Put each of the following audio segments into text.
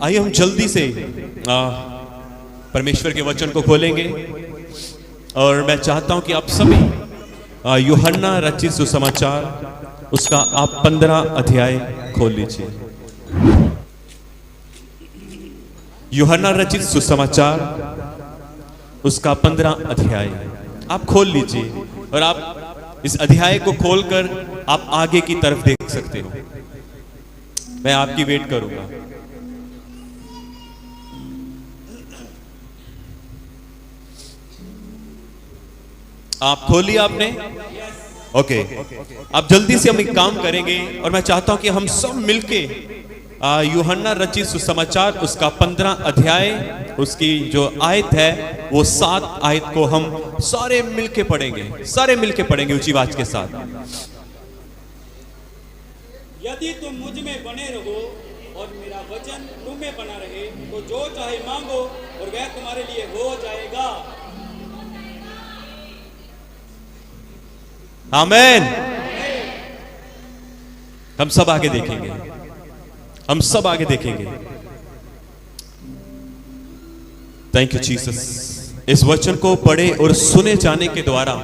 आइए हम जल्दी से परमेश्वर के वचन को खोलेंगे और मैं चाहता हूं कि आप सभी यूहन्ना रचित सुसमाचार उसका आप 15 अध्याय खोल लीजिए। यूहन्ना रचित सुसमाचार उसका 15 अध्याय आप खोल लीजिए और आप इस अध्याय को खोलकर आप आगे की तरफ देख सकते हो। मैं आपकी वेट करूंगा। आप खोलिए आपने? ओके। अब जल्दी से हम एक काम करेंगे और मैं चाहता हूं कि हम सब मिलके यूहन्ना रचित सुसमाचार उसका 15 अध्याय उसकी जो आयत है वो 7 आयत को हम सारे मिलके पढ़ेंगे ऊंची आवाज के साथ। यदि तुम मुझ में बने रहो और मेरा वचन तुम में बना रहे तो जो चाहे मांगो और वह तुम्हारे लिए हो जाएगा। आमेन। हम सब आगे देखेंगे। Thank you Jesus. इस वचन को पढ़े और सुने जाने के द्वारा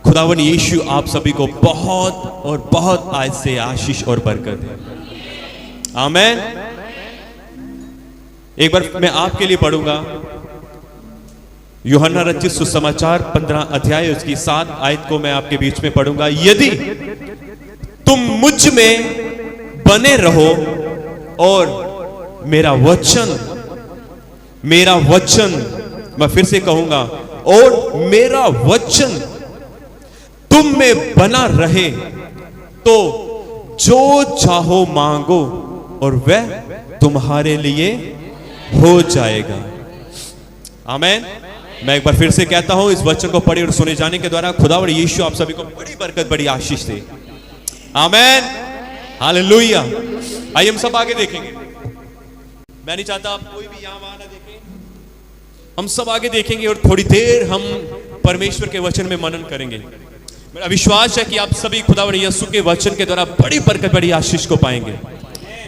खुदावन यीशु आप सभी को बहुत और बहुत आज से आशीष और बरकत है। आमेन। एक बार मैं आपके लिए पढ़ूंगा यूहन्ना रचित सुसमाचार 15 अध्याय उसकी 7 आयत को मैं आपके बीच में पढ़ूंगा। यदि तुम मुझ में बने रहो और मेरा वचन मैं फिर से कहूंगा, और मेरा वचन तुम में बना रहे तो जो चाहो मांगो और वह तुम्हारे लिए हो जाएगा। आमेन। मैं एक बार फिर से कहता हूं, इस वचन को पढ़े और सुने जाने के द्वारा खुदावंद यीशु आप सभी को बड़ी बरकत बड़ी आशीष दे। आमेन। हालेलुया। आइए हम सब आगे देखेंगे। मैं नहीं चाहता आप कोई भी यहां वहां ना देखें, हम सब आगे देखेंगे और थोड़ी देर हम परमेश्वर के वचन में मनन करेंगे। मेरा विश्वास है कि आप सभी खुदावंद यीशु के वचन के द्वारा बड़ी बरकत बड़ी आशीष को पाएंगे।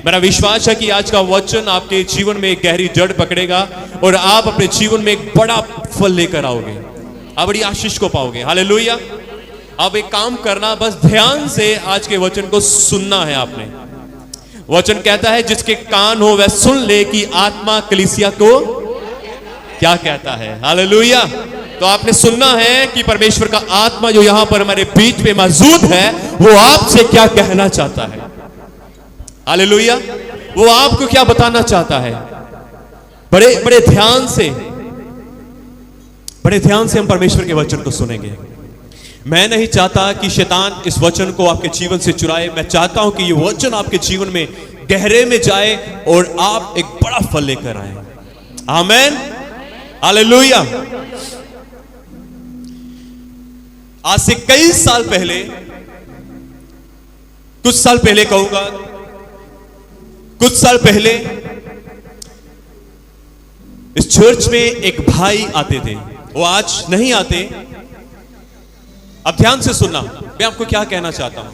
मेरा विश्वास है कि आज का वचन आपके जीवन में एक गहरी जड़ पकड़ेगा और आप अपने जीवन में एक बड़ा फल लेकर आओगे, आप बड़ी आशीष को पाओगे। हालेलुया। अब एक काम करना, बस ध्यान से आज के वचन को सुनना है आपने। वचन कहता है जिसके कान हो वह सुन ले कि आत्मा कलीसिया को क्या कहता है। हालेलुया। तो आपने सुनना है कि परमेश्वर का आत्मा जो यहां पर हमारे बीच में मौजूद है वो आपसे क्या कहना चाहता है। हालेलुया। वो आपको क्या बताना चाहता है। बड़े ध्यान से हम परमेश्वर के वचन को सुनेंगे। मैं नहीं चाहता कि शैतान इस वचन को आपके जीवन से चुराए। मैं चाहता हूं कि ये वचन आपके जीवन में गहरे में जाए और आप एक बड़ा फल लेकर आए। आमेन। हालेलुया। आज से कई साल पहले, कुछ साल पहले कहूंगा, कुछ साल पहले इस चर्च में एक भाई आते थे। वो आज नहीं आते। अब ध्यान से सुनना, मैं आपको क्या कहना चाहता हूं।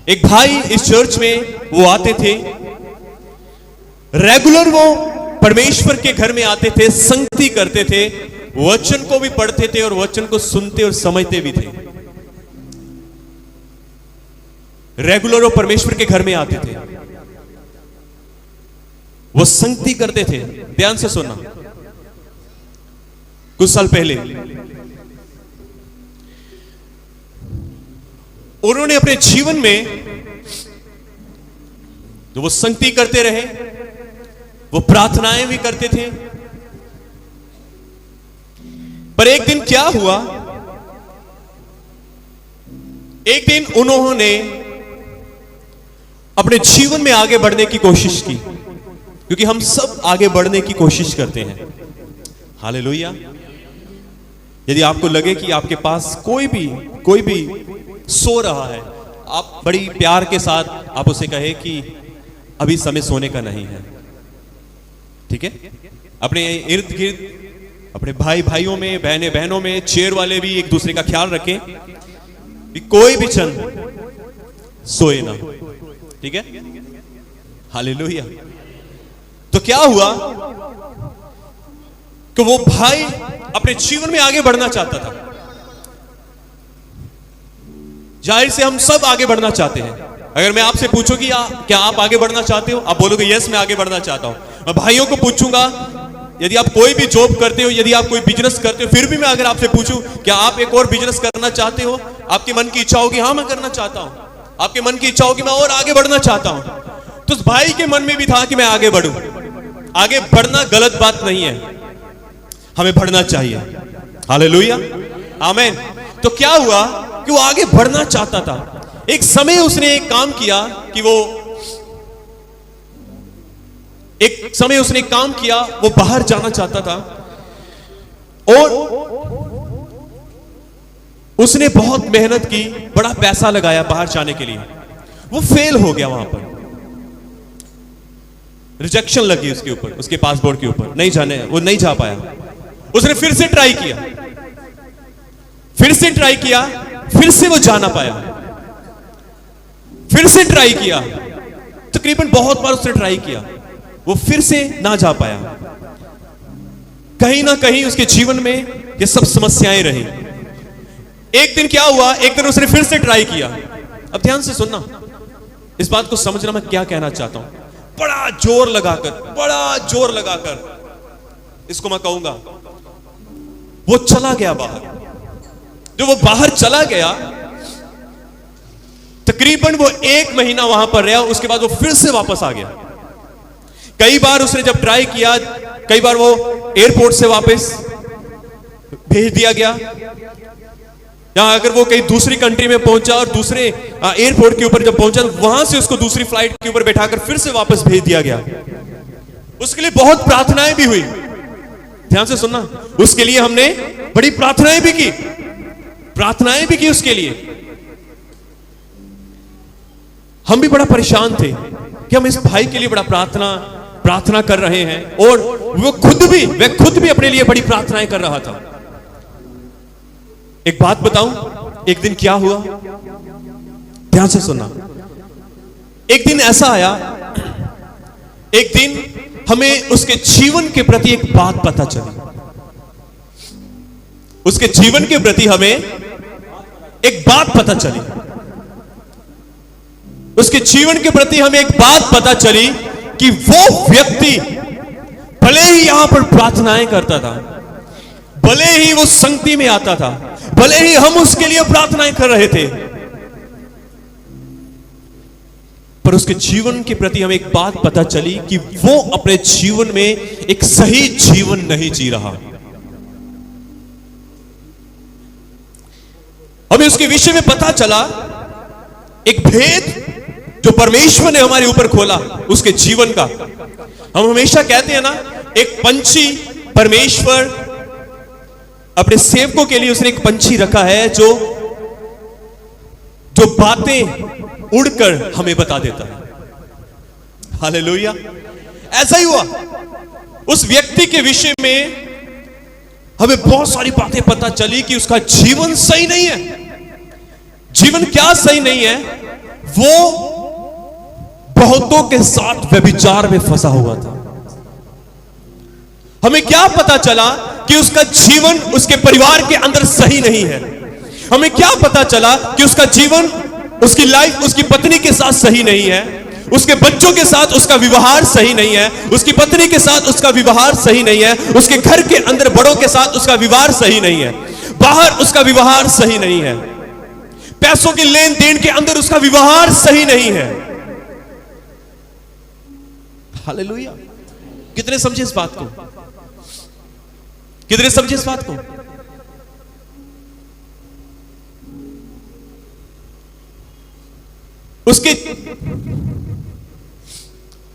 एक भाई इस चर्च में वो आते थे, रेगुलर वो परमेश्वर के घर में आते थे, संगति करते थे, वचन को भी पढ़ते थे और वचन को सुनते और समझते भी थे। रेगुलर वो परमेश्वर के घर में आते थे, वो संगति करते थे। ध्यान से सुनना। कुछ साल पहले उन्होंने अपने जीवन में जो वो संगति करते रहे, वो प्रार्थनाएं भी करते थे, पर एक दिन क्या हुआ, एक दिन उन्होंने अपने जीवन में आगे बढ़ने की कोशिश की, क्योंकि हम सब आगे बढ़ने की कोशिश करते हैं। हालेलुया। यदि आपको लगे कि आपके पास कोई भी सो रहा है, आप बड़ी प्यार के साथ आप उसे कहे कि अभी समय सोने का नहीं है। ठीक है। अपने इर्द गिर्द अपने भाइयों में, बहनों में, चेयर वाले भी एक दूसरे का ख्याल रखें कि कोई भी क्षण सोए ना। ठीक है। हालेलुया। क्या हुआ कि वो भाई अपने जीवन में आगे बढ़ना चाहता था। जाहिर से हम सब आगे बढ़ना चाहते हैं। अगर मैं आपसे पूछूं कि क्या आप आगे बढ़ना चाहते हो, आप बोलोगे यस मैं आगे बढ़ना चाहता हूं। मैं भाइयों को पूछूंगा, यदि आप कोई भी जॉब करते हो, यदि आप कोई बिजनेस करते हो, फिर भी मैं अगर आपसे पूछूं क्या आप एक और बिजनेस करना चाहते हो, आपके मन की इच्छा होगी हाँ मैं करना चाहता हूं, आपके मन की इच्छा होगी मैं और आगे बढ़ना चाहता हूं। तो उस भाई के मन में भी था कि मैं आगे बढ़ूं। आगे बढ़ना गलत बात नहीं है, हमें बढ़ना चाहिए। हालेलुया, आमीन। तो क्या हुआ कि वो आगे बढ़ना चाहता था। एक समय उसने एक काम किया कि वो बाहर जाना चाहता था और उसने बहुत मेहनत की, बड़ा पैसा लगाया बाहर जाने के लिए। वो फेल हो गया, वहां पर रिजेक्शन लगी उसके ऊपर, उसके पासपोर्ट के ऊपर, वो नहीं जा पाया। उसने फिर से ट्राई किया, फिर से वो जा ना पाया, फिर से ट्राई किया, तकरीबन बहुत बार उसने ट्राई किया, वो फिर से ना जा पाया। कहीं ना कहीं उसके जीवन में ये सब समस्याएं रही। एक दिन क्या हुआ, एक दिन उसने फिर से ट्राई किया। अब ध्यान से सुनना, इस बात को समझना मैं क्या कहना चाहता हूं। बड़ा जोर लगाकर इसको मैं कहूंगा, वो चला गया बाहर। जब वो बाहर चला गया, तकरीबन वो 1 महीना वहां पर रहा। उसके बाद वो फिर से वापस आ गया। कई बार उसने जब ट्राई किया, कई बार वो एयरपोर्ट से वापस भेज दिया गया, या अगर वो कहीं दूसरी कंट्री में पहुंचा और दूसरे एयरपोर्ट के ऊपर जब पहुंचा, वहां से उसको दूसरी फ्लाइट के ऊपर बैठाकर फिर से वापस भेज दिया गया। उसके लिए बहुत प्रार्थनाएं भी हुई। ध्यान से सुनना, उसके लिए हमने बड़ी प्रार्थनाएं भी की उसके लिए। हम भी बड़ा परेशान थे कि हम इस भाई के लिए बड़ा प्रार्थना कर रहे हैं, और वो खुद भी अपने लिए बड़ी प्रार्थनाएं कर रहा था। एक बात बताऊं, एक दिन क्या हुआ, ध्यान से सुनना। एक दिन ऐसा आया, एक दिन हमें उसके जीवन के प्रति एक बात पता चली। उसके जीवन के प्रति हमें एक बात पता चली। उसके जीवन के प्रति हमें एक बात पता चली कि वो व्यक्ति भले ही यहां पर प्रार्थनाएं करता था, भले ही वो संगति में आता था, भले ही हम उसके लिए प्रार्थनाएं कर रहे थे, पर उसके जीवन के प्रति हमें एक बात पता चली कि वो अपने जीवन में एक सही जीवन नहीं जी रहा। हमें उसके विषय में पता चला एक भेद जो परमेश्वर ने हमारे ऊपर खोला उसके जीवन का। हम हमेशा कहते हैं ना, एक पंछी, परमेश्वर अपने सेवकों के लिए उसने एक पंछी रखा है जो बातें उड़कर हमें बता देता है। हालेलुया। ऐसा ही हुआ, उस व्यक्ति के विषय में हमें बहुत सारी बातें पता चली कि उसका जीवन सही नहीं है। जीवन क्या सही नहीं है, वो बहुतों के साथ व्यभिचार में फंसा हुआ था। हमें क्या पता चला कि उसका जीवन उसके परिवार के अंदर सही नहीं है। हमें क्या पता चला कि उसका जीवन, उसकी लाइफ उसकी पत्नी के साथ सही नहीं है, उसके बच्चों के साथ उसका व्यवहार सही नहीं है, उसकी पत्नी के साथ उसका व्यवहार सही नहीं है, उसके घर के अंदर बड़ों के साथ उसका व्यवहार सही नहीं है, बाहर उसका व्यवहार सही नहीं है, पैसों के लेन देन के अंदर उसका व्यवहार सही नहीं है। हालेलुया। कितने समझे इस बात को? कितने समझे इस बात को?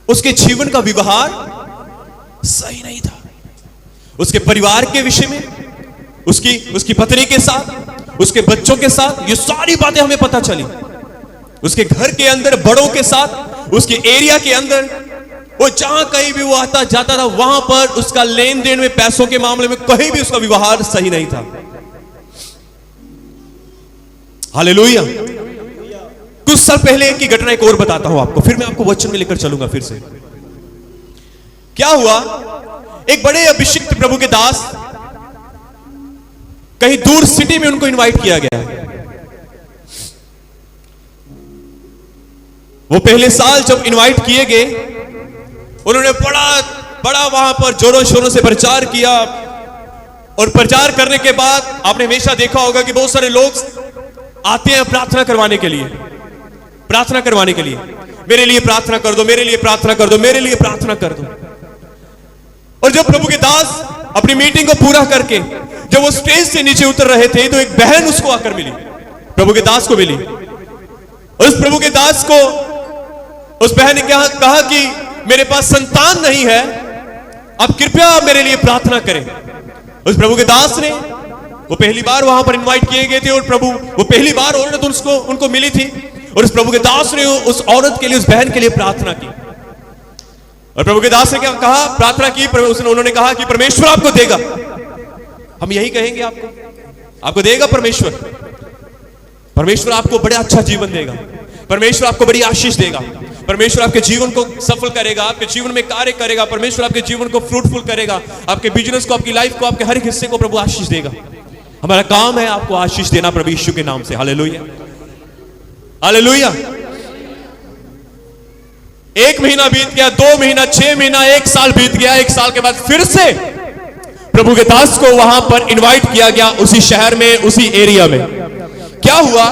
उसके जीवन का व्यवहार सही नहीं था। उसके परिवार के विषय में, उसकी पत्नी के साथ, उसके बच्चों के साथ, ये सारी बातें हमें पता चली। उसके घर के अंदर बड़ों के साथ, उसके एरिया के अंदर, वो जहां कहीं भी वो आता जाता था, वहां पर उसका लेन देन में, पैसों के मामले में कहीं भी उसका व्यवहार सही नहीं था। हालेलुया। कुछ साल पहले की घटना एक और बताता हूं आपको, फिर मैं आपको वचन में लेकर चलूंगा फिर से, क्या हुआ, एक बड़े अभिषिक्त प्रभु के दास, कहीं दूर सिटी में उनको इनवाइट किया गया। वो पहले साल जब इनवाइट किए गए, उन्होंने बड़ा वहां पर जोरों शोरों से प्रचार किया। और प्रचार करने के बाद आपने हमेशा देखा होगा कि बहुत सारे लोग आते हैं प्रार्थना करवाने के लिए, प्रार्थना करवाने के लिए, मेरे लिए प्रार्थना कर दो, मेरे लिए प्रार्थना कर दो, मेरे लिए प्रार्थना कर दो। और जब प्रभु के दास अपनी मीटिंग को पूरा करके जब वो स्टेज से नीचे उतर रहे थे, तो एक बहन उसको आकर मिली, प्रभु के दास को मिली। उस प्रभु के दास को उस बहन ने कहा कि मेरे पास संतान नहीं है, आप कृपया मेरे लिए प्रार्थना करें। उस प्रभु के दास ने, वो पहली बार वहां पर इनवाइट किए गए थे, और प्रभु वो पहली बार औरत उनको मिली थी, और उस प्रभु के दास ने उस औरत के लिए, उस बहन के लिए प्रार्थना की। और प्रभु के दास ने क्या कहा, प्रार्थना की, उन्होंने कहा कि परमेश्वर आपको देगा। हम यही कहेंगे, आपको देगा परमेश्वर, परमेश्वर आपको बड़ा अच्छा जीवन देगा, परमेश्वर आपको बड़ी आशीष देगा, परमेश्वर आपके जीवन को सफल करेगा, आपके जीवन में कार्य करेगा, परमेश्वर आपके जीवन को फ्रूटफुल करेगा, आपके बिजनेस को, आपकी लाइफ को, आपके हर एक हिस्से को प्रभु आशीष देगा। हमारा काम है आपको आशीष देना प्रभु यीशु के नाम से। Hallelujah, hallelujah. 1 महीना बीत गया, 2 महीना, 6 महीना, 1 साल बीत गया। 1 साल के बाद फिर से प्रभु के दास को वहां पर इनवाइट किया गया, उसी शहर में, उसी एरिया में। क्या हुआ,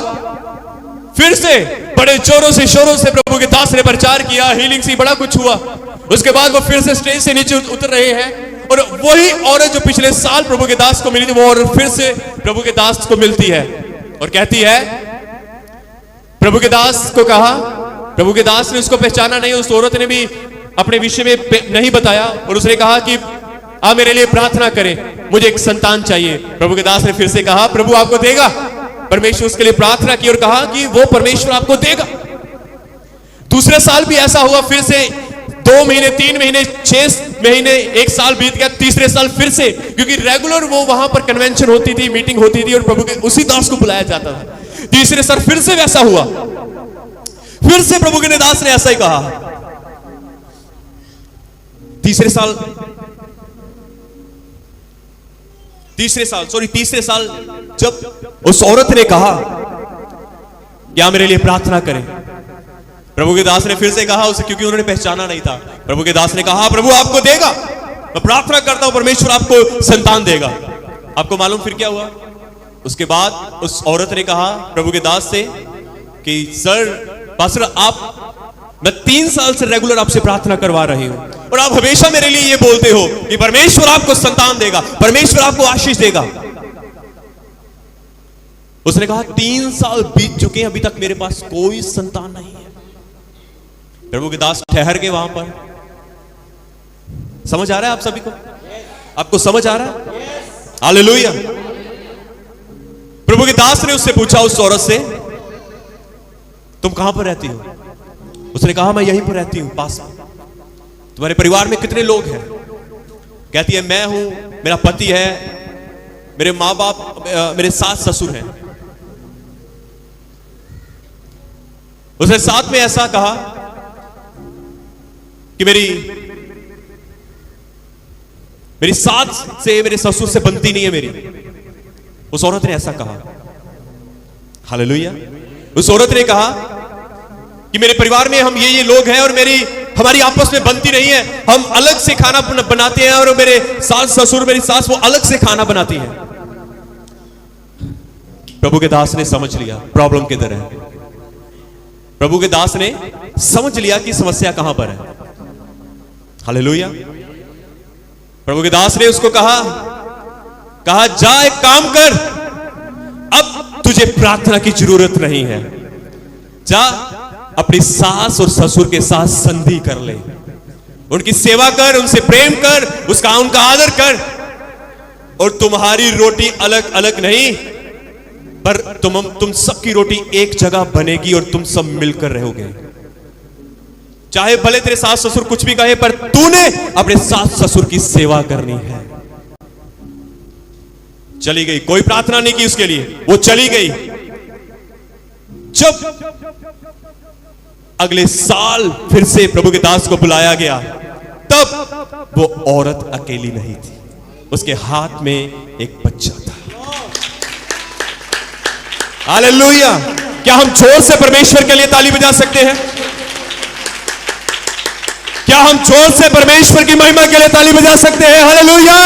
फिर से बड़े जोरों से शोरों से प्रभु के दास ने प्रचार किया, हीलिंग से बड़ा कुछ हुआ। उसके बाद वो फिर से स्टेज से नीचे उतर रहे हैं, और वही औरत जो पिछले साल प्रभु के दास को मिली थी, वो औरत फिर से प्रभु के दास को मिलती है और कहती है, प्रभु के दास को कहा, प्रभु के दास ने उसको पहचाना नहीं, उस औरत ने भी अपने विषय में नहीं बताया, और उसने कहा कि आप मेरे लिए प्रार्थना करें, मुझे एक संतान चाहिए। प्रभु के दास ने फिर से कहा, प्रभु आपको देगा। परमेश्वर उसके लिए प्रार्थना की और कहा कि वो परमेश्वर आपको देगा। दूसरे साल भी ऐसा हुआ, फिर से 2 महीने, 3 महीने, 6 महीने, 1 साल बीत गया। तीसरे साल फिर से, क्योंकि रेगुलर वो वहां पर कन्वेंशन होती थी, मीटिंग होती थी, और प्रभु के उसी दास को बुलाया जाता था। तीसरे साल फिर से वैसा हुआ, फिर से प्रभु के दास ने ऐसा ही कहा। तीसरे साल जब उस औरत ने कहा कि आप मेरे लिए प्रार्थना करें, प्रभु के दास ने फिर से कहा उसे, क्योंकि उन्होंने पहचाना नहीं था। प्रभु के दास ने कहा, प्रभु आपको देगा, मैं प्रार्थना करता हूं परमेश्वर आपको संतान देगा। आपको मालूम फिर क्या हुआ? उसके बाद उस औरत ने कहा प्रभु के दास से कि सर पास्टर, मैं 3 साल से रेगुलर आपसे प्रार्थना करवा रही हूं, और आप हमेशा मेरे लिए ये बोलते हो कि परमेश्वर आपको संतान देगा, परमेश्वर आपको आशीष देगा। उसने कहा 3 साल बीत चुके हैं, अभी तक मेरे पास कोई संतान नहीं है। प्रभु के दास ठहर के वहां पर। समझ आ रहा है आप सभी को? आपको समझ आ रहा है? हालेलुया। प्रभु के दास ने उससे पूछा, उस औरत से, तुम कहां पर रहती हो? उसने कहा मैं यहीं पर रहती हूं, पास में। तुम्हारे परिवार में कितने लोग हैं? कहती है मैं हूं, मेरा पति है, मेरे मां बाप, मेरे सास ससुर हैं। उसने साथ में ऐसा कहा कि मेरी सास से, मेरे ससुर से बनती नहीं है मेरी। उस औरत ने ऐसा कहा। हालेलुया। उस औरत ने कहा कि मेरे परिवार में हम ये लोग हैं, और हमारी आपस में बनती नहीं है, हम अलग से खाना बनाते हैं, और मेरे सास ससुर, मेरी सास, वो अलग से खाना बनाती है। प्रभु के दास ने समझ लिया प्रॉब्लम किधर है। प्रभु के दास ने समझ लिया कि समस्या कहां पर है। हालेलुया। प्रभु के दास ने उसको कहा जा एक काम कर, अब तुझे प्रार्थना की जरूरत नहीं है, जा अपनी सास और ससुर के साथ संधि कर ले, उनकी सेवा कर, उनसे प्रेम कर, उनका आदर कर, और तुम्हारी रोटी अलग अलग नहीं, पर तुम सबकी रोटी एक जगह बनेगी, और तुम सब मिलकर रहोगे। चाहे भले तेरे सास ससुर कुछ भी कहे, पर तूने अपने सास ससुर की सेवा करनी है। चली गई, कोई प्रार्थना नहीं की उसके लिए, वो चली गई। जब अगले साल फिर से प्रभु के दास को बुलाया गया, तब वो औरत अकेली नहीं थी, उसके हाथ में एक बच्चा था। हालेलुया। क्या हम जोर से परमेश्वर के लिए ताली बजा सकते हैं? क्या हम जोर से परमेश्वर की महिमा के लिए ताली बजा सकते हैं? Hallelujah,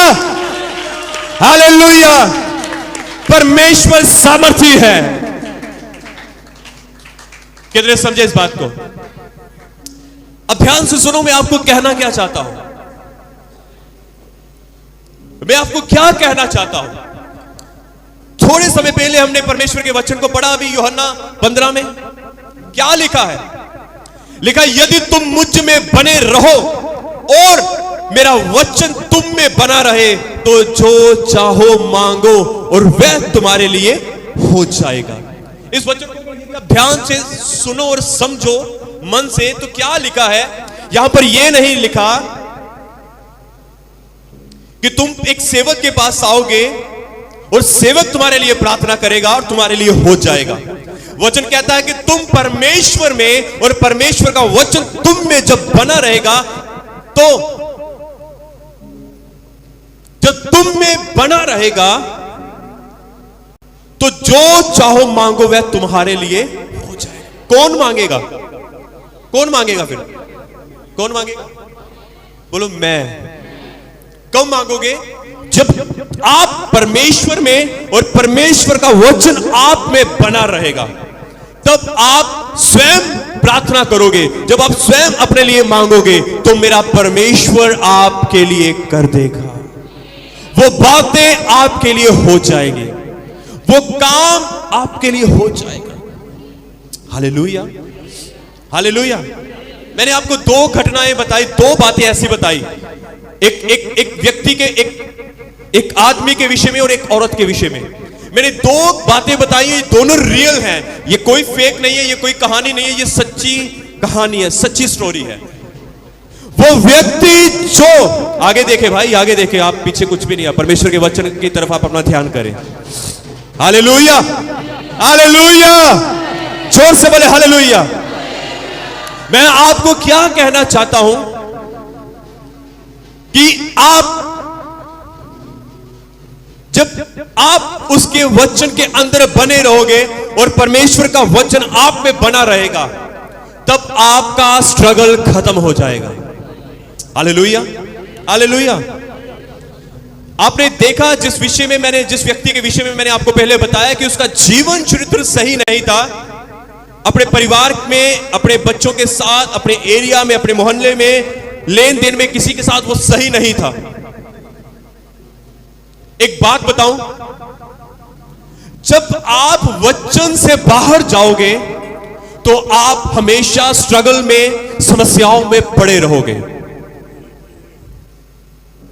hallelujah. परमेश्वर सामर्थी है। कितने समझे इस बात को? अब ध्यान से सुनो, मैं आपको कहना क्या चाहता हूं। मैं आपको क्या कहना चाहता हूं। थोड़े समय पहले हमने परमेश्वर के वचन को पढ़ा, अभी यूहन्ना 15 में क्या लिखा है? लिखा, यदि तुम मुझ में बने रहो और मेरा वचन तुम में बना रहे तो जो चाहो मांगो और वह तुम्हारे लिए हो जाएगा। इस वचन को ध्यान से सुनो और समझो मन से। तो क्या लिखा है यहां पर? यह नहीं लिखा कि तुम एक सेवक के पास आओगे और सेवक तुम्हारे लिए प्रार्थना करेगा और तुम्हारे लिए हो जाएगा। वचन कहता है कि तुम परमेश्वर में और परमेश्वर का वचन तुम में जब बना रहेगा, तो जब तुम में बना रहेगा तो जो चाहो मांगो वह तुम्हारे लिए हो जाएगा। कौन मांगेगा? कौन मांगेगा? फिर कौन मांगेगा? बोलो मैं। कब मांगोगे? जब आप परमेश्वर में और परमेश्वर का वचन आप में बना रहेगा, तब आप स्वयं प्रार्थना करोगे। जब आप स्वयं अपने लिए मांगोगे तो मेरा परमेश्वर आपके लिए कर देगा। वो बातें आपके लिए हो जाएंगी, वो काम आपके लिए हो जाएगा। Hallelujah, hallelujah. मैंने आपको दो घटनाएं बताई, दो बातें ऐसी बताई, एक व्यक्ति के एक आदमी के विषय में और एक औरत के विषय में। मैंने दो बातें बताई, ये दोनों रियल हैं। ये कोई फेक नहीं है, ये कोई कहानी नहीं है, ये सच्ची कहानी है, सच्ची स्टोरी है। वो व्यक्ति जो आगे देखे भाई, आगे देखे, आप पीछे कुछ भी नहीं है। परमेश्वर के वचन की तरफ आप अपना ध्यान करें। Hallelujah, hallelujah. जोर से बोले हालेलुया। मैं आपको क्या कहना चाहता हूं कि जब आप उसके वचन के अंदर बने रहोगे और परमेश्वर का वचन आप में बना रहेगा, तब आपका स्ट्रगल खत्म हो जाएगा। Hallelujah, hallelujah. आपने देखा जिस व्यक्ति के विषय में मैंने आपको पहले बताया कि उसका जीवन चरित्र सही नहीं था। अपने परिवार में, अपने बच्चों के साथ, अपने एरिया में, अपने मोहल्ले में, लेन देन में किसी के साथ वो सही नहीं था। एक बात बताऊं, जब आप वचन से बाहर जाओगे तो आप हमेशा स्ट्रगल में, समस्याओं में पड़े रहोगे।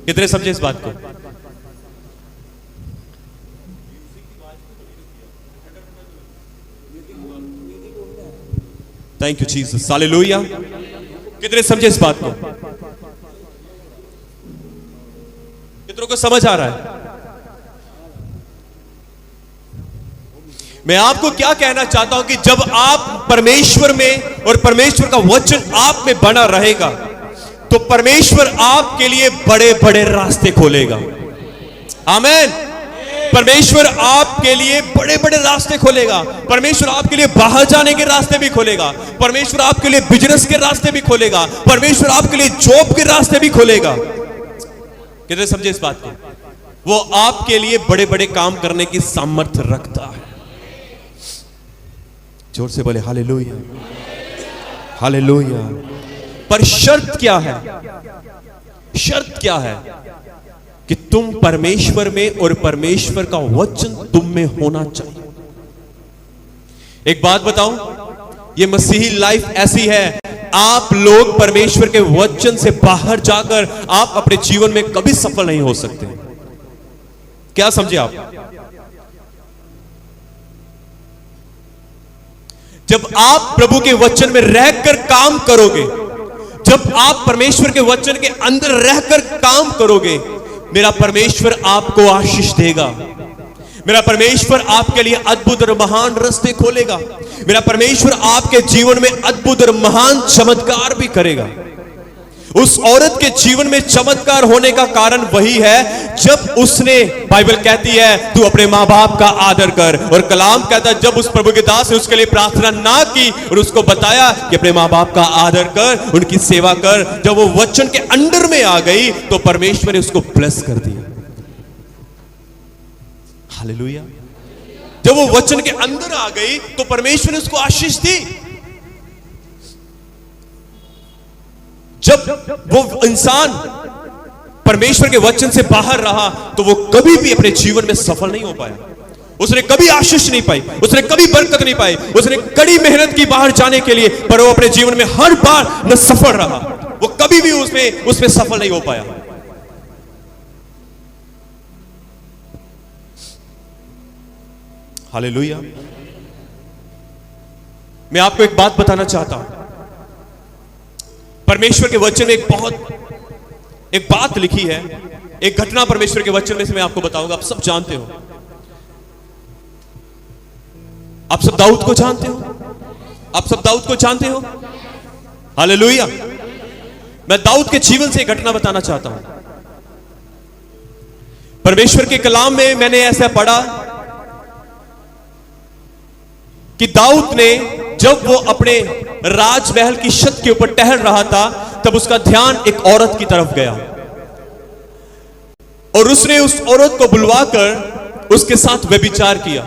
कितने समझे इस बात को? Thank you Jesus, hallelujah. कितने समझे इस बात को? कितनों को समझ आ रहा है? मैं आपको क्या कहना चाहता हूं कि जब आप परमेश्वर में और परमेश्वर का वचन आप में बना रहेगा तो परमेश्वर आपके लिए बड़े बड़े रास्ते खोलेगा। आमीन। परमेश्वर आपके लिए बड़े बड़े रास्ते खोलेगा। परमेश्वर आपके लिए बाहर जाने के रास्ते भी खोलेगा। परमेश्वर आपके लिए बिजनेस के रास्ते भी खोलेगा। परमेश्वर आपके लिए जॉब के रास्ते भी खोलेगा। कितने समझे इस बात को? वो आपके लिए बड़े बड़े काम करने की सामर्थ्य रखता है। जोर से बोले हालेलुया, हालेलुया। पर शर्त क्या है? शर्त क्या है? कि तुम परमेश्वर में और परमेश्वर का वचन तुम में होना चाहिए। एक बात बताऊं, ये मसीही लाइफ ऐसी है, आप लोग परमेश्वर के वचन से बाहर जाकर आप अपने जीवन में कभी सफल नहीं हो सकते। क्या समझे आप? जब आप प्रभु के वचन में रहकर काम करोगे, जब आप परमेश्वर के वचन के अंदर रहकर काम करोगे, मेरा परमेश्वर आपको आशीष देगा। मेरा परमेश्वर आपके लिए अद्भुत और महान रास्ते खोलेगा। मेरा परमेश्वर आपके जीवन में अद्भुत और महान चमत्कार भी करेगा। उस औरत के जीवन में चमत्कार होने का कारण वही है जब उसने, बाइबल कहती है तू अपने मां बाप का आदर कर, और कलाम कहता है जब उस प्रभु के दास ने उसके लिए प्रार्थना ना की और उसको बताया कि अपने मां बाप का आदर कर, उनकी सेवा कर, जब वो वचन के अंडर में आ गई तो परमेश्वर ने उसको ब्लेस कर दिया। हालेलुया। जब वो वचन के अंदर आ गई तो परमेश्वर ने उसको आशीष दी। जब वो इंसान परमेश्वर के वचन से बाहर रहा तो वो कभी भी अपने जीवन में सफल नहीं हो पाया। उसने कभी आशीष नहीं पाई, उसने कभी बरकत नहीं पाई, उसने कड़ी मेहनत की बाहर जाने के लिए, पर वो अपने जीवन में हर बार न सफल रहा, वो कभी भी उसमें सफल नहीं हो पाया। हालेलुया। मैं आपको एक बात बताना चाहता हूं। परमेश्वर के वचन में एक बात लिखी है, एक घटना परमेश्वर के वचन में से मैं आपको बताऊंगा। आप सब जानते हो, आप सब दाऊद को जानते हो, आप सब दाऊद को जानते हो। हालेलुया। मैं दाऊद के जीवन से एक घटना बताना चाहता हूं। परमेश्वर के कलाम में मैंने ऐसा पढ़ा कि दाऊद ने जब वो अपने राजमहल की छत के ऊपर टहल रहा था तब उसका ध्यान एक औरत की तरफ गया और उसने उस औरत को बुलवाकर उसके साथ व्यभिचार किया।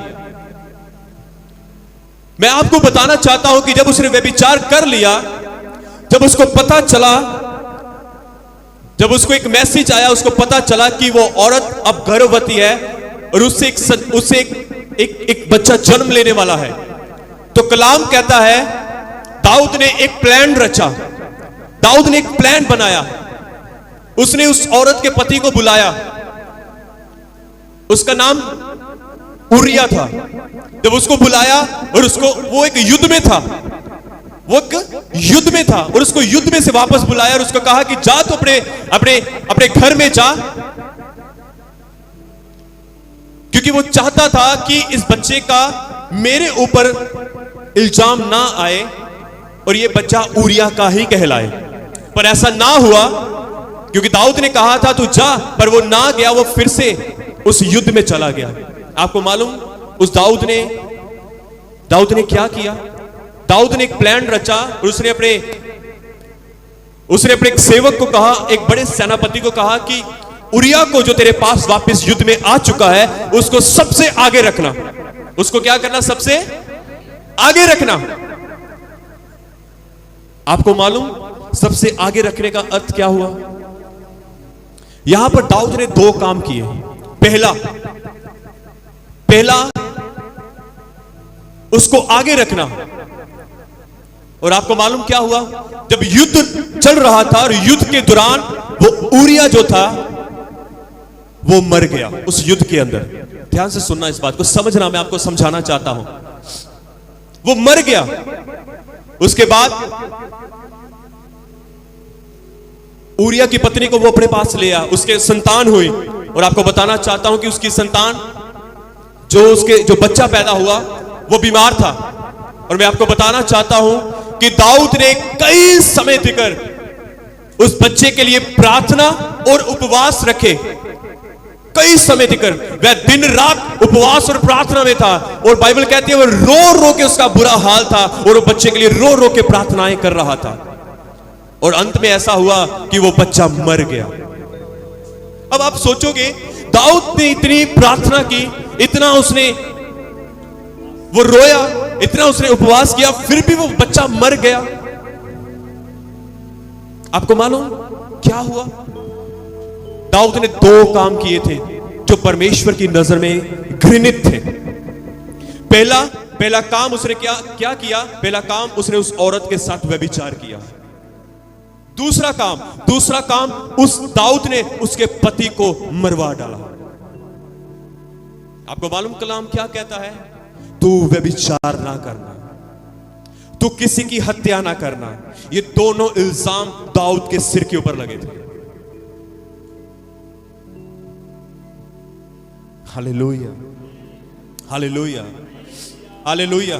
मैं आपको बताना चाहता हूं कि जब उसने व्यभिचार कर लिया, जब उसको पता चला, जब उसको एक मैसेज आया, उसको पता चला कि वो औरत अब गर्भवती है और उससे एक बच्चा जन्म लेने वाला है, तो कलाम कहता है दाऊद ने एक प्लान रचा, दाऊद ने एक प्लान बनाया। उसने उस औरत के पति को बुलाया, उसका नाम उरिया था। जब उसको बुलाया और वो एक युद्ध में था, वो एक युद्ध में था और उसको युद्ध में से वापस बुलाया और उसको कहा कि जा तो अपने घर में जा, क्योंकि वो चाहता था कि इस बच्चे का मेरे ऊपर इल्जाम ना आए और ये बच्चा उरिया का ही कहलाए। पर ऐसा ना हुआ, क्योंकि दाऊद ने कहा था तू जा, पर वो ना गया, वो फिर से उस युद्ध में चला गया। आपको मालूम उस दाऊद ने क्या किया? दाऊद ने एक प्लान रचा और उसने अपने एक सेवक को कहा, एक बड़े सेनापति को कहा कि उरिया को जो तेरे पास वापस युद्ध में आ चुका है उसको सबसे आगे रखना। उसको क्या करना? सबसे आगे रखना। आपको मालूम सबसे आगे रखने का अर्थ क्या हुआ? यहां पर दाऊद ने दो काम किए। पहला उसको आगे रखना, और आपको मालूम क्या हुआ? जब युद्ध चल रहा था और युद्ध के दौरान वो उरिया जो था वो मर गया उस युद्ध के अंदर। ध्यान से सुनना, इस बात को समझना, मैं आपको समझाना चाहता हूं। वो मर गया। उसके बाद उरिया की पत्नी को वो अपने पास ले आया, उसके संतान हुई, और आपको बताना चाहता हूं कि उसकी संतान जो बच्चा पैदा हुआ वो बीमार था। और मैं आपको बताना चाहता हूं कि दाऊद ने कई समय तक उस बच्चे के लिए प्रार्थना और उपवास रखे। कई समय तक वह दिन रात उपवास और प्रार्थना में था, और बाइबल कहती है वो रो रो के उसका बुरा हाल था और वो बच्चे के लिए रो रो के प्रार्थनाएं कर रहा था, और अंत में ऐसा हुआ कि वो बच्चा मर गया। अब आप सोचोगे दाऊद ने इतनी प्रार्थना की, इतना उसने वो रोया, इतना उसने उपवास किया, फिर भी वो बच्चा मर गया। आपको मालूम क्या हुआ? दाऊद ने दो काम किए थे जो परमेश्वर की नजर में घृणित थे। पहला काम उसने क्या किया? पहला काम उसने उस औरत के साथ व्यभिचार किया। दूसरा काम उस दाऊद ने उसके पति को मरवा डाला। आपको मालूम कलाम क्या कहता है? तू व्यभिचार ना करना, तू किसी की हत्या ना करना। ये दोनों इल्जाम दाऊद के सिर के ऊपर लगे थे। Hallelujah, hallelujah, hallelujah.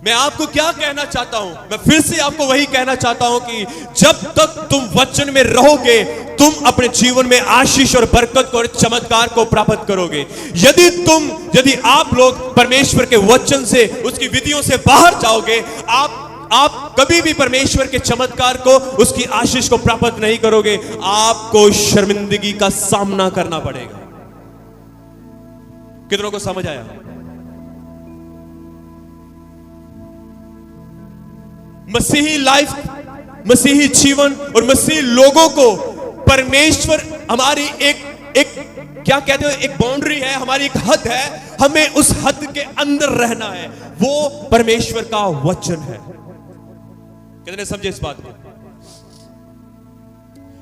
मैं आपको क्या कहना चाहता हूं, मैं फिर से आपको वही कहना चाहता हूं कि जब तक तुम वचन में रहोगे, तुम अपने जीवन में आशीष और बरकत को और चमत्कार को प्राप्त करोगे। यदि आप लोग परमेश्वर के वचन से, उसकी विधियों से बाहर जाओगे, आप कभी भी परमेश्वर के चमत्कार को, उसकी आशीष को प्राप्त नहीं करोगे। आपको शर्मिंदगी का सामना करना पड़ेगा। कितनों को समझ आया? मसीही लाइफ, मसीही जीवन और मसीही लोगों को परमेश्वर, हमारी एक क्या कहते हो, एक बाउंड्री है, हमारी एक हद है, हमें उस हद के अंदर रहना है। वो परमेश्वर का वचन है। कितने समझे इस बात को?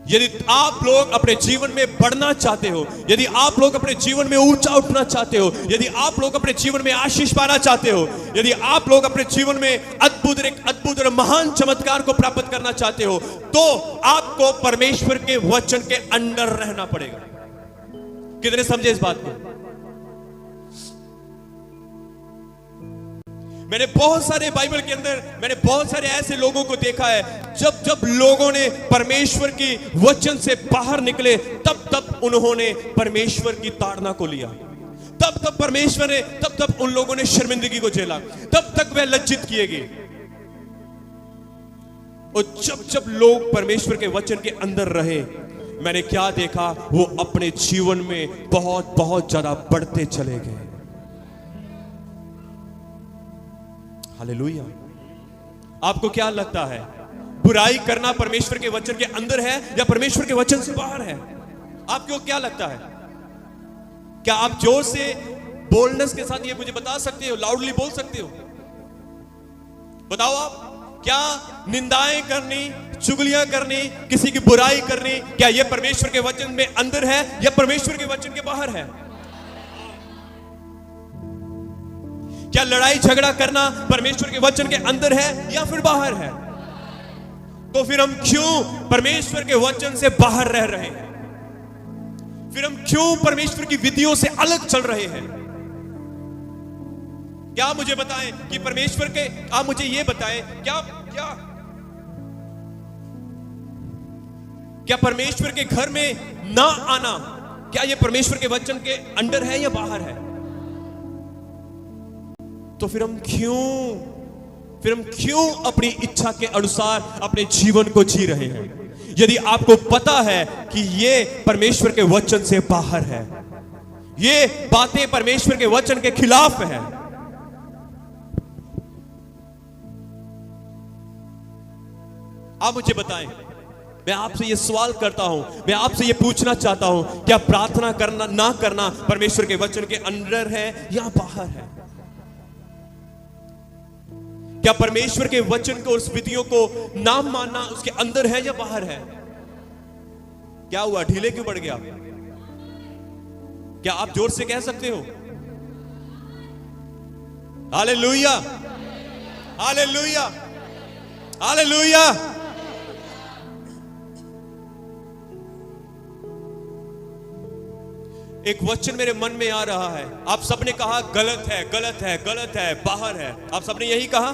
यदि आप लोग अपने जीवन में बढ़ना चाहते हो, यदि आप लोग अपने जीवन में ऊंचा उठना चाहते हो, यदि आप लोग अपने जीवन में आशीष पाना चाहते हो, यदि आप लोग अपने जीवन में अद्भुत और महान चमत्कार को प्राप्त करना चाहते हो, तो आपको परमेश्वर के वचन के अंदर रहना पड़ेगा। कितने समझे इस बात को? मैंने बहुत सारे बाइबल के अंदर, मैंने बहुत सारे ऐसे लोगों को देखा है, जब लोगों ने परमेश्वर की वचन से बाहर निकले, तब उन्होंने परमेश्वर की ताड़ना को लिया। तब परमेश्वर ने, तब उन लोगों ने शर्मिंदगी को झेला, तब वह लज्जित किए गए। और जब लोग परमेश्वर के वचन के अंदर रहे, मैंने क्या देखा, वो अपने जीवन में बहुत ज्यादा बढ़ते चले गए। हालेलुया। आपको क्या लगता है, बुराई करना परमेश्वर के वचन के अंदर है या परमेश्वर के वचन से बाहर है? आपको क्या लगता है? क्या आप जोर से, बोल्डनेस के साथ ये मुझे बता सकते हो, लाउडली बोल सकते हो? बताओ आप, क्या निंदाएं करनी, चुगलियां करनी, किसी की बुराई करनी, क्या यह परमेश्वर के वचन में अंदर है या परमेश्वर के वचन के बाहर है? क्या लड़ाई झगड़ा करना परमेश्वर के वचन के अंदर है या फिर बाहर है? तो फिर हम क्यों परमेश्वर के वचन से बाहर रह रहे हैं? फिर हम क्यों परमेश्वर की विधियों से अलग चल रहे हैं? क्या आप मुझे बताएं कि परमेश्वर के, आप मुझे ये बताएं, क्या परमेश्वर के घर में ना आना, क्या यह परमेश्वर के वचन के अंदर है या बाहर है? तो फिर हम क्यों अपनी इच्छा के अनुसार अपने जीवन को जी रहे हैं? यदि आपको पता है कि ये परमेश्वर के वचन से बाहर है, ये बातें परमेश्वर के वचन के खिलाफ है, आप मुझे बताएं। मैं आपसे ये सवाल करता हूं, मैं आपसे ये पूछना चाहता हूं, क्या प्रार्थना करना ना करना परमेश्वर के वचन के अंदर है या बाहर है? क्या परमेश्वर के वचन को, उस विधियों को ना मानना उसके अंदर है या बाहर है? क्या हुआ, ढीले क्यों पड़ गया? क्या आप जोर से कह सकते हो? Hallelujah, hallelujah, hallelujah. एक वचन मेरे मन में आ रहा है, आप सबने कहा गलत है, गलत है, गलत है, बाहर है, आप सबने यही कहा।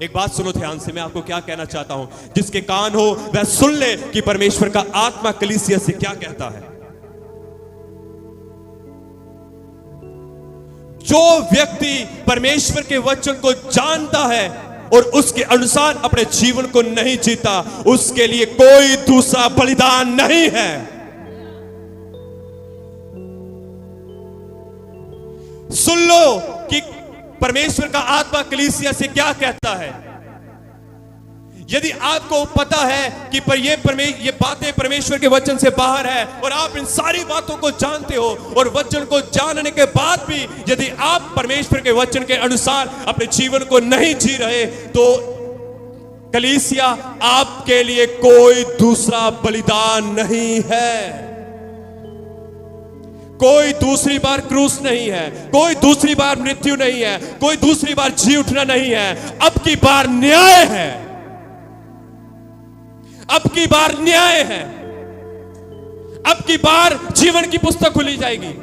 एक बात सुनो ध्यान से, मैं आपको क्या कहना चाहता हूं, जिसके कान हो वह सुन ले कि परमेश्वर का आत्मा कलीसिया से क्या कहता है। जो व्यक्ति परमेश्वर के वचन को जानता है और उसके अनुसार अपने जीवन को नहीं जीता, उसके लिए कोई दूसरा बलिदान नहीं है। सुन लो कि परमेश्वर का आत्मा कलीसिया से क्या कहता है। यदि आपको पता है कि ये बातें परमेश्वर के वचन से बाहर है और आप इन सारी बातों को जानते हो, और वचन को जानने के बाद भी यदि आप परमेश्वर के वचन के अनुसार अपने जीवन को नहीं जी रहे, तो कलीसिया आपके लिए कोई दूसरा बलिदान नहीं है। कोई दूसरी बार क्रूस नहीं है, कोई दूसरी बार मृत्यु नहीं है, कोई दूसरी बार जी उठना नहीं है। अब की बार न्याय है, अब की बार न्याय है, अब की बार जीवन की पुस्तक खुली जाएगी,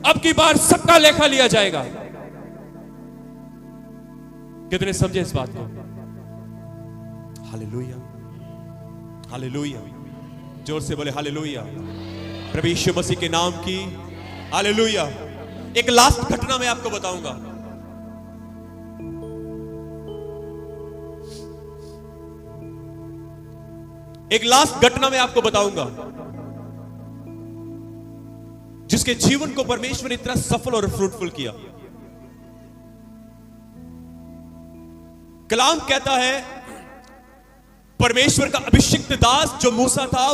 अब की बार सबका लेखा लिया जाएगा। कितने समझे इस बात को? Hallelujah, hallelujah. जोर से बोले हालेलुया, प्रभु यीशु मसीह के नाम की हालेलुया। एक लास्ट घटना मैं आपको बताऊंगा। एक लास्ट घटना मैं आपको बताऊंगा जिसके जीवन को परमेश्वर ने इतना सफल और फ्रूटफुल किया। कलाम कहता है परमेश्वर का अभिषिक्त दास जो मूसा था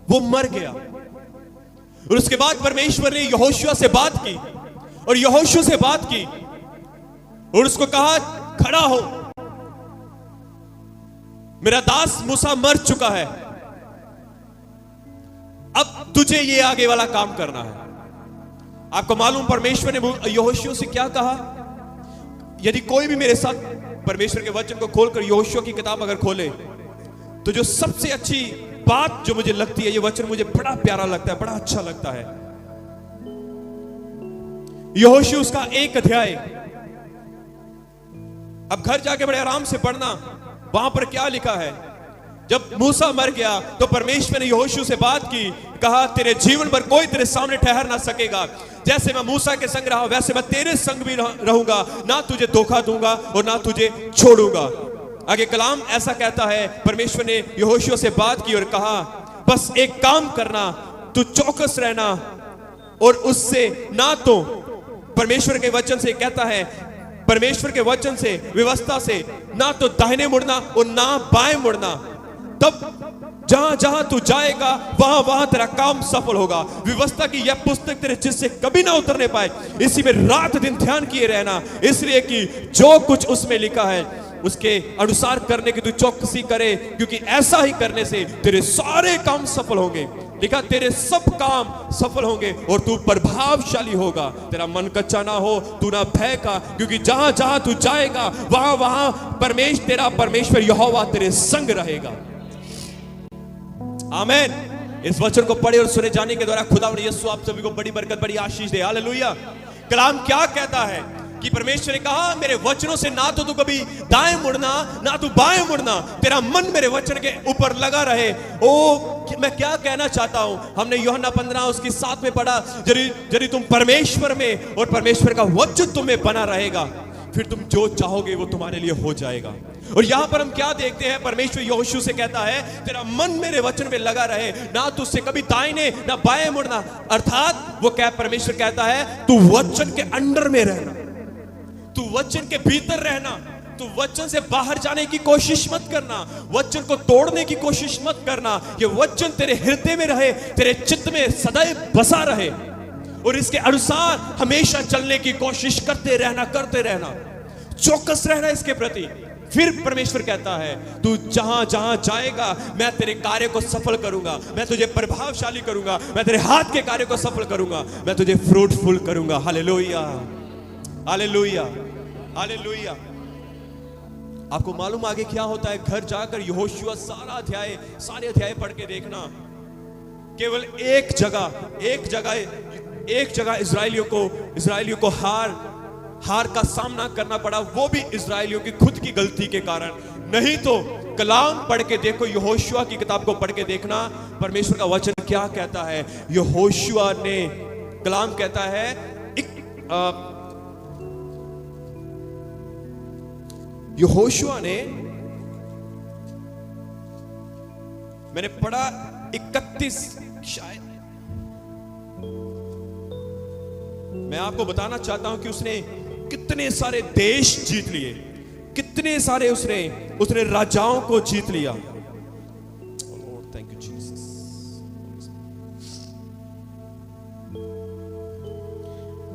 वो मर गया, और उसके बाद परमेश्वर ने यहोशुआ से बात की, और यहोशुआ से बात की और उसको कहा खड़ा हो, मेरा दास मूसा मर चुका है, अब तुझे ये आगे वाला काम करना है। आपको मालूम परमेश्वर ने यहोशुआ से क्या कहा? यदि कोई भी मेरे साथ परमेश्वर के वचन को खोलकर यहोशुआ की किताब अगर खोले, तो जो सबसे अच्छी बात जो मुझे लगती है, ये वचन मुझे बड़ा प्यारा लगता है, बड़ा अच्छा लगता है। यहोशुआ उसका 1 अध्याय, अब घर जाके बड़े आराम से पढ़ना, वहां पर क्या लिखा है। जब मूसा मर गया तो परमेश्वर ने यहोशुआ से बात की, कहा तेरे जीवन भर कोई तेरे सामने ठहर ना सकेगा, जैसे मैं मूसा के संग रहा वैसे मैं तेरे संग भी रहूंगा, ना तुझे धोखा दूंगा और ना तुझे छोड़ूंगा। आगे कलाम ऐसा कहता है, परमेश्वर ने यहोशुआ से बात की और कहा बस एक काम करना, तू चौकस रहना और उससे ना तो, परमेश्वर के वचन से कहता है, परमेश्वर के वचन से, व्यवस्था से ना तो दाहिने मुड़ना और ना बाएं मुड़ना, तब जहां जहां तू जाएगा वहां वहां तेरा काम सफल होगा। व्यवस्था की यह पुस्तक तेरे चित्त से कभी ना उतरने पाए, इसी में रात दिन ध्यान किए रहना, इसलिए कि जो कुछ उसमें लिखा है उसके अनुसार करने की तू चौकसी करे, क्योंकि ऐसा ही करने से तेरे सारे काम सफल होंगे। लिखा तेरे सब काम सफल होंगे और तू प्रभावशाली होगा, तेरा मन कच्चा ना हो, तू ना भय का, क्योंकि जहां जहां तू जाएगा वहां वहां तेरा परमेश्वर यहोवा तेरे संग रहेगा। आमीन। इस वचन को पढ़े और सुने जाने के द्वारा खुदा यीशु आप सभी को बड़ी बरकत, बड़ी आशीष दे। हालेलुया। कलाम क्या कहता है कि परमेश्वर ने कहा मेरे वचनों से ना तो तू कभी दाएं मुड़ना ना तू बाएं मुड़ना, तेरा मन मेरे वचन के ऊपर लगा रहे। मैं क्या कहना चाहता हूं, हमने यूहन्ना 15 उसकी 7 में पढ़ा, यदि तुम परमेश्वर में और परमेश्वर का वचन तुम्हें बना रहेगा, फिर तुम जो चाहोगे वो तुम्हारे लिए हो जाएगा। और यहां पर हम क्या देखते हैं, परमेश्वर यहोशू से कहता है तेरा मन मेरे वचन में लगा रहे, ना तुझसे कभी दाहिने ना बाएं मुड़ना। अर्थात वो क्या परमेश्वर कहता है, तू वचन के अंडर में रहना, तू वचन के भीतर रहना, तू वचन से बाहर जाने की कोशिश मत करना, वचन को तोड़ने की कोशिश मत करना। ये वचन तेरे हृदय में रहे, तेरे चित्त में सदैव बसा रहे और इसके अनुसार हमेशा चलने की कोशिश करते रहना, चौकस रहना इसके प्रति। फिर परमेश्वर कहता है तू जहां जहां जाएगा मैं तेरे कार्य को सफल करूंगा, मैं तुझे प्रभावशाली करूंगा, मैं तेरे हाथ के कार्य को सफल करूंगा, मैं तुझे फ्रूटफुल करूंगा। Hallelujah, hallelujah, hallelujah. आपको मालूम आगे क्या होता है, घर जाकर यहोशू सारे अध्याय पढ़ के देखना। केवल एक जगह इस्राएलियों को हार का सामना करना पड़ा, वो भी इस्राएलियों की खुद की गलती के कारण। नहीं तो कलाम पढ़ के देखो, यहोशुआ की किताब को पढ़ के देखना परमेश्वर का वचन क्या कहता है। यहोशुआ ने, कलाम कहता है यहोशुआ ने, मैंने पढ़ा 31 शायद, मैं आपको बताना चाहता हूं कि उसने कितने सारे देश जीत लिए, कितने सारे उसने राजाओं को जीत लिया। Thank you Jesus.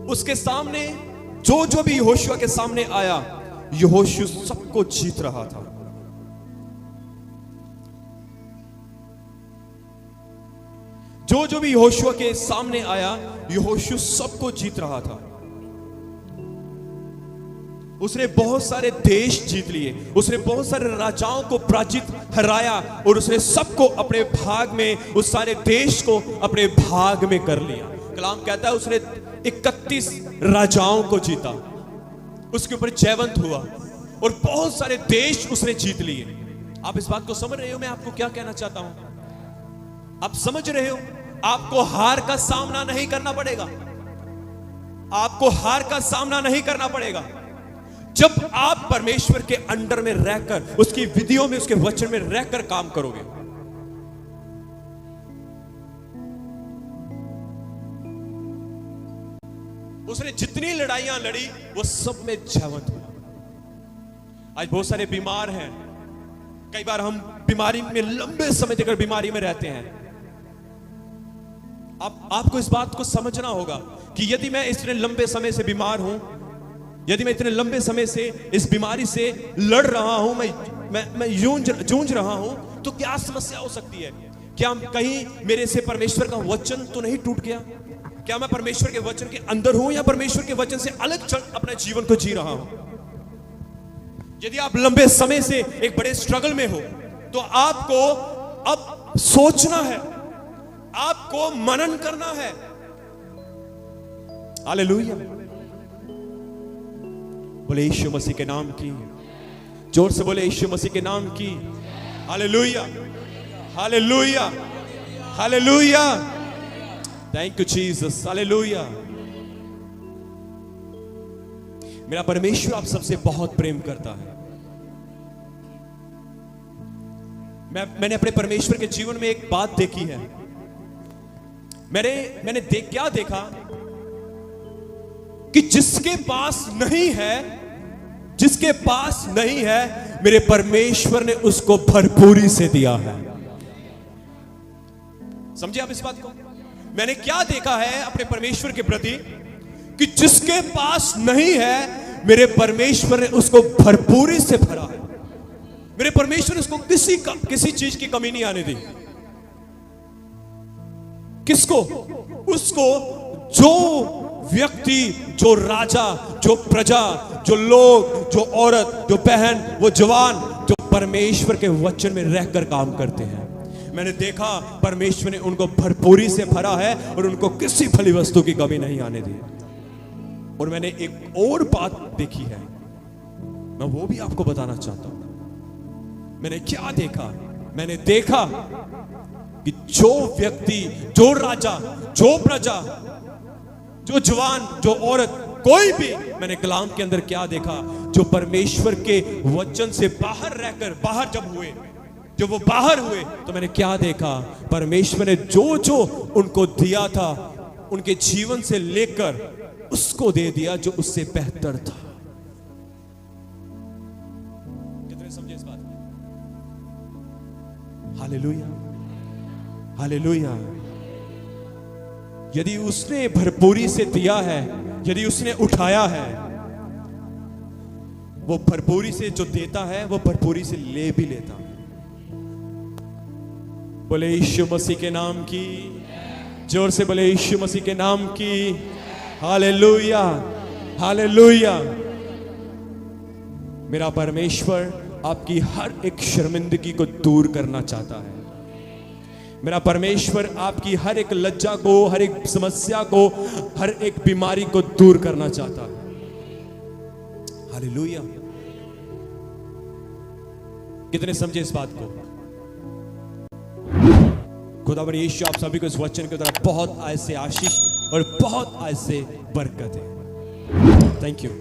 उसके सामने जो भी यहोशुआ के सामने आया, यहोशू सबको जीत रहा था। जो भी यहोशुआ के सामने आया, यहोशू सबको जीत रहा था। उसने बहुत सारे देश जीत लिए, उसने बहुत सारे राजाओं को पराजित हराया और उसने सबको अपने भाग में, उस सारे देश को अपने भाग में कर लिया। कलाम कहता है उसने 31 राजाओं को जीता। उसके ऊपर जयवंत हुआ और बहुत सारे देश उसने जीत लिए। आप इस बात को समझ रहे हो मैं आपको क्या कहना चाहता हूं? आप समझ रहे हो? आपको हार का सामना नहीं करना पड़ेगा। आपको हार का सामना नहीं करना पड़ेगा जब आप परमेश्वर के अंडर में रहकर, उसकी विधियों में, उसके वचन में रहकर काम करोगे। उसने जितनी लड़ाइयां लड़ी वो सब में जयवंत हुआ। आज बहुत सारे बीमार हैं, कई बार हम बीमारी में लंबे समय तक बीमारी में रहते हैं। आपको इस बात को समझना होगा कि यदि मैं इतने लंबे समय से बीमार हूं, यदि मैं इतने लंबे समय से इस बीमारी से लड़ रहा हूं, मैं जूझ रहा हूं, तो क्या समस्या हो सकती है? क्या कहीं मेरे से परमेश्वर का वचन तो नहीं टूट गया? क्या मैं परमेश्वर के वचन के अंदर हूं या परमेश्वर के वचन से अलग चल अपने जीवन को जी रहा हूं? यदि आप लंबे समय से एक बड़े स्ट्रगल में हो तो आपको अब सोचना है, आपको मनन करना है। हालेलुया, बोले यीशु मसीह के नाम की, जोर से बोले यीशु मसीह के नाम की। Hallelujah, hallelujah, hallelujah, thank you Jesus, hallelujah. मेरा परमेश्वर आप सबसे बहुत प्रेम करता है। मैंने अपने परमेश्वर के जीवन में एक बात देखी है। मैंने क्या देखा कि जिसके पास नहीं है, मेरे परमेश्वर ने उसको भरपूरी से दिया है। समझे आप इस बात को? मैंने क्या देखा है अपने परमेश्वर के प्रति कि जिसके पास नहीं है, मेरे परमेश्वर ने उसको भरपूरी से भरा है। मेरे परमेश्वर ने उसको किसी चीज की कमी नहीं आने दी। किसको? उसको, जो व्यक्ति, जो राजा, जो प्रजा, जो लोग, जो औरत, जो बहन, वो जवान जो परमेश्वर के वचन में रहकर काम करते हैं, मैंने देखा परमेश्वर ने उनको भरपूरी से भरा है और उनको किसी फली वस्तु की कमी नहीं आने दी। और मैंने एक और बात देखी है, मैं वो भी आपको बताना चाहता हूं। मैंने क्या देखा? मैंने देखा कि जो व्यक्ति, जो राजा, जो प्रजा, जो जवान, जो औरत, कोई भी, मैंने कलाम के अंदर क्या देखा? जो परमेश्वर के वचन से बाहर रहकर, जब वो बाहर हुए तो मैंने क्या देखा? परमेश्वर ने जो उनको दिया था, उनके जीवन से लेकर उसको दे दिया जो उससे बेहतर था। कितने समझे इस बात को? Hallelujah, hallelujah. यदि उसने भरपूरी से दिया है, यदि उसने उठाया है, वो भरपूरी से जो देता है वो भरपूरी से ले भी लेता है। बोले यीशु मसीह के नाम की, जोर से बोले यीशु मसीह के नाम की। Hallelujah, hallelujah. मेरा परमेश्वर आपकी हर एक शर्मिंदगी को दूर करना चाहता है। मेरा परमेश्वर आपकी हर एक लज्जा को, हर एक समस्या को, हर एक बीमारी को दूर करना चाहता है। हालेलुया। कितने समझे इस बात को? खुदावंद यीशु आप सभी को इस वचन की तरफ बहुत आज से आशीष और बहुत आज से बरकत है। Thank you.